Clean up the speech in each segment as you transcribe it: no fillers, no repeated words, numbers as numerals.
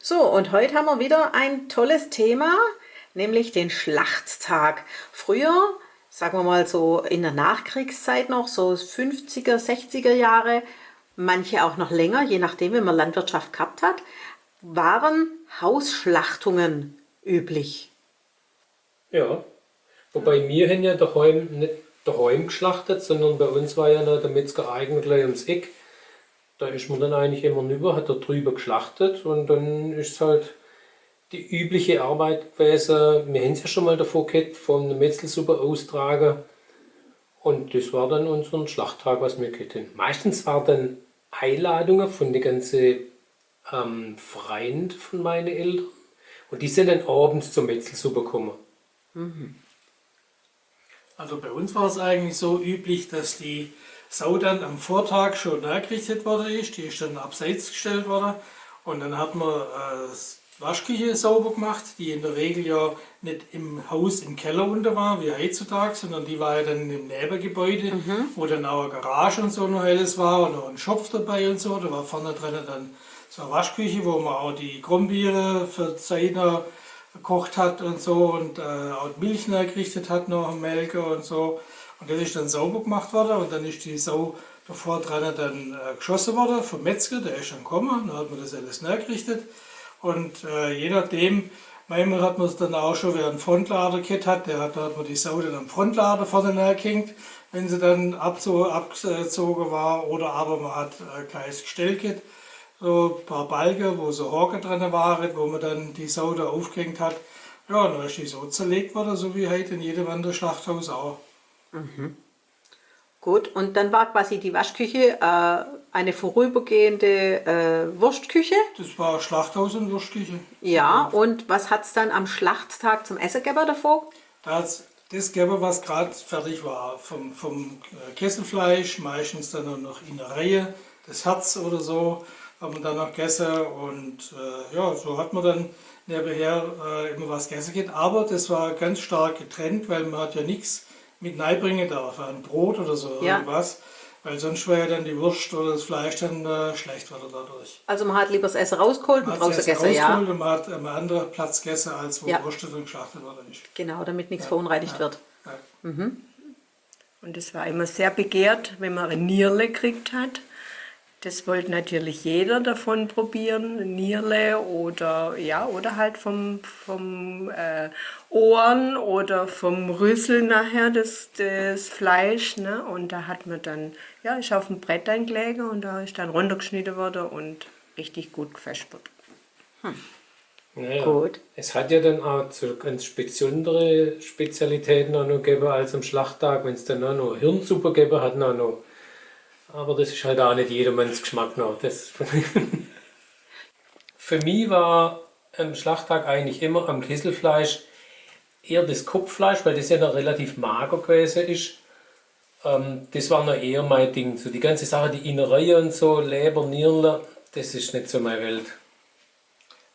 So, und heute haben wir wieder ein tolles Thema, nämlich den Schlachttag. Früher, sagen wir mal so in der Nachkriegszeit noch, so 50er, 60er Jahre, manche auch noch länger, je nachdem, wenn man Landwirtschaft gehabt hat, waren Hausschlachtungen üblich. Ja, wobei wir haben ja daheim nicht daheim geschlachtet, sondern bei uns war ja noch der Metzger eigentlich ums Eck. Da ist man dann eigentlich immer rüber, hat da drüber geschlachtet und dann ist halt die übliche Arbeit gewesen. Wir haben es ja schon mal davor gehabt, von der Metzelsuppe austragen und das war dann unser Schlachttag, was wir gehabt haben. Meistens waren dann Einladungen von den ganzen Freunden von meinen Eltern und die sind dann abends zur Metzelsuppe gekommen. Also bei uns war es eigentlich so üblich, dass die Sau dann am Vortag schon hergerichtet worden ist. Die ist dann abseits gestellt worden. Und dann hat man die Waschküche sauber gemacht, die in der Regel ja nicht im Haus im Keller unter war, wie heutzutage, sondern die war ja dann im Nebengebäude, wo dann auch eine Garage und so noch alles war und noch ein Schopf dabei und so. Da war vorne drin dann so eine Waschküche, wo man auch die Krummbiere für Zeiner gekocht hat und so und auch die Milch gerichtet hat, noch Melke und so. Und das ist dann sauber gemacht worden und dann ist die Sau davor dran dann geschossen worden vom Metzger, der ist dann gekommen, dann hat man das alles gerichtet. Und je nachdem, manchmal hat man es dann auch schon, wer einen Frontlader gehabt hat, da hat man die Sau dann am Frontlader vorne gehängt, wenn sie dann abgezogen war, oder aber man hat ein kleines Gestell gehabt, so ein paar Balken, wo so Haken dran waren, wo man dann die Sau da aufgehängt hat. Ja, und dann ist die so zerlegt worden, so wie heute in jedem anderen Schlachthaus auch. Gut, und dann war quasi die Waschküche eine vorübergehende Wurstküche. Das war Schlachthaus und Wurstküche. Ja, und was hat es dann am Schlachttag zum Essen gegeben davor? Da hat's das gegeben, was gerade fertig war. Vom Kesselfleisch, meistens dann auch noch Innereien, das Herz oder so, haben wir dann noch gegessen. Und ja, so hat man dann nebenher immer was gegessen geht. Aber das war ganz stark getrennt, weil man hat ja nichts mit reinbringen darf, ein Brot oder so Ja. irgendwas. Weil sonst wäre ja dann die Wurst oder das Fleisch dann schlecht worden dadurch. Also man hat lieber das Essen rausgeholt und Man hat draußen es erst gegessen, ja. rausgeholt und man hat am anderen Platz gegessen, als wo Ja. Wurst und geschlachtet worden ist. Genau, damit nichts verunreinigt wird. Ja. Und es war immer sehr begehrt, wenn man ein Nierle gekriegt hat. Das wollte natürlich jeder davon probieren, ein Nierle oder, ja, oder halt vom Ohren oder vom Rüssel nachher das Fleisch. Ne? Und da hat man dann, ja, ist auf dem Brett eingelegt und da ist dann runtergeschnitten worden und richtig gut gefespert. Naja, Gut. es hat ja dann auch so ganz besondere Spezialitäten auch noch gegeben als am Schlachttag, wenn es dann auch noch Hirnsuppe gegeben hat. Noch. Aber das ist halt auch nicht jedermanns Geschmack noch. Das Für mich war am Schlachttag eigentlich immer am Kesselfleisch eher das Kopffleisch, weil das ja noch relativ mager gewesen ist. Das war noch eher mein Ding. So die ganze Sache, die Innereien und so, Leber, Nierle, das ist nicht so meine Welt.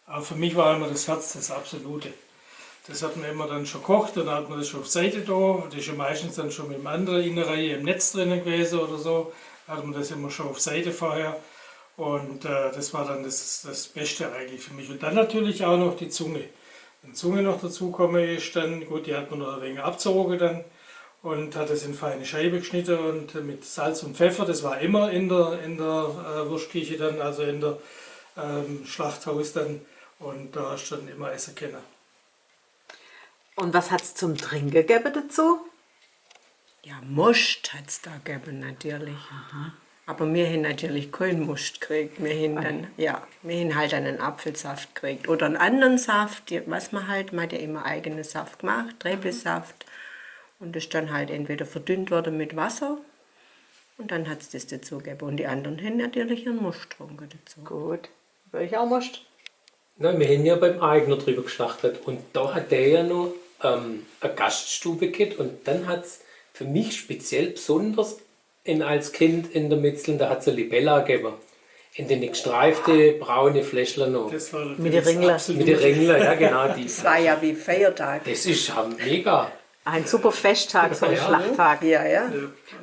Aber für mich war immer das Herz das Absolute. Das hat man immer dann schon gekocht, dann hat man das schon auf Seite da. Das ist ja meistens dann schon mit einem anderen Innerei im Netz drin gewesen oder so. Da hat man das immer schon auf Seite vorher. Und das war dann das Beste eigentlich für mich. Und dann natürlich auch noch die Zunge. Wenn die Zunge noch dazu komme, ist dann, gut, die hat man noch ein wenig abgezogen dann und hat es in feine Scheibe geschnitten und mit Salz und Pfeffer. Das war immer in der Wurstküche dann, also in der Schlachthaus dann. Und da hast du dann immer essen können. Und was hat es zum Trinken gegeben dazu? Ja, Most hat es da gegeben natürlich. Aber wir haben natürlich keinen Most gekriegt. Wir haben dann, ja, wir haben halt einen Apfelsaft gekriegt. Oder einen anderen Saft, was man halt, man hat ja immer eigenen Saft gemacht, Tränensaft. Und das ist dann halt entweder verdünnt worden mit Wasser. Und dann hat es das dazu gegeben. Und die anderen haben natürlich einen Most getrunken dazu. Gut. Will ich auch Most? Nein, wir haben ja beim Eigner drüber geschlachtet und da hat der ja noch eine Gaststube gehabt und dann hat es für mich speziell besonders als Kind in der Metzeln, da hat es eine Libella gegeben. In den gestreifte braune Fläschchen noch. Das war Mit den Ringler. Absolute. Mit den Ringler, ja genau. Das war ja wie Feiertag. Das ist ja mega. Ein super Festtag, so ein Ja. Schlachttag. Ja, ja.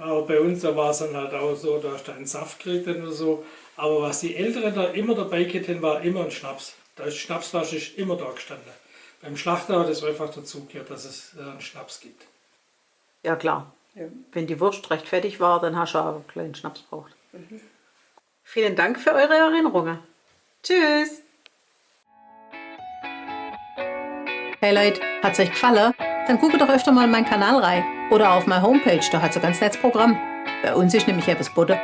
Aber bei uns da war es dann halt auch so, da hast du einen Saft gekriegt oder so. Aber was die Älteren da immer dabei hatten, war immer ein Schnaps. Die Schnapsflasche ist immer da gestanden. Beim Schlachter hat es einfach dazugehört, dass es einen Schnaps gibt. Ja, klar. Wenn die Wurst recht fertig war, dann hast du auch einen kleinen Schnaps gebraucht. Vielen Dank für eure Erinnerungen. Tschüss! Hey Leute, hat's euch gefallen? Dann guckt doch öfter mal in meinen Kanal rein. Oder auf meine Homepage, da hat's ein ganz nettes Programm. Bei uns ist nämlich etwas geboten.